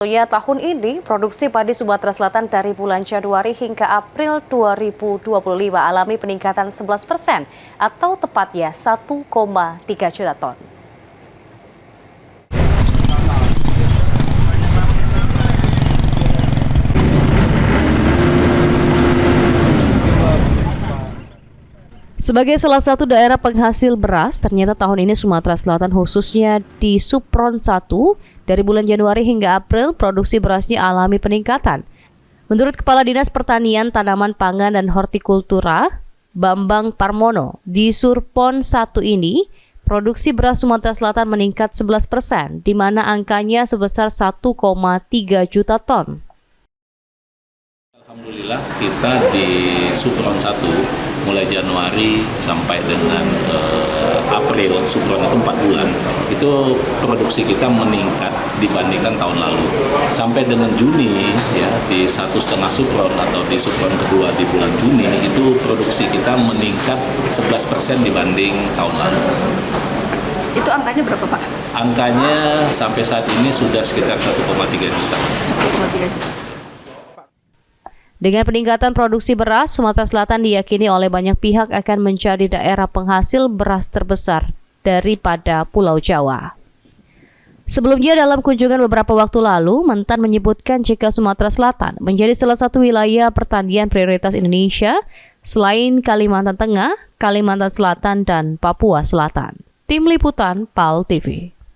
Tahun ini, produksi padi Sumatera Selatan dari bulan Januari hingga April 2025 alami peningkatan 11% atau tepatnya 1,3 juta ton. Sebagai salah satu daerah penghasil beras, ternyata tahun ini Sumatera Selatan khususnya di Supron 1, dari bulan Januari hingga April, produksi berasnya alami peningkatan. Menurut Kepala Dinas Pertanian, Tanaman Pangan dan Hortikultura, Bambang Parmono, di Supron 1 ini, produksi beras Sumatera Selatan meningkat 11%, di mana angkanya sebesar 1,3 juta ton. Alhamdulillah kita di Supron 1 mulai Januari sampai dengan April, Supron itu 4 bulan, itu produksi kita meningkat dibandingkan tahun lalu. Sampai dengan Juni ya di 1,5 Supron atau di Supron kedua di bulan Juni itu produksi kita meningkat 11% dibanding tahun lalu. Itu angkanya berapa, Pak? Angkanya sampai saat ini sudah sekitar 1,3 juta. 1,3 juta. Dengan peningkatan produksi beras, Sumatera Selatan diyakini oleh banyak pihak akan menjadi daerah penghasil beras terbesar daripada Pulau Jawa. Sebelumnya dalam kunjungan beberapa waktu lalu, Mentan menyebutkan jika Sumatera Selatan menjadi salah satu wilayah pertanian prioritas Indonesia selain Kalimantan Tengah, Kalimantan Selatan, dan Papua Selatan. Tim Liputan PAL TV.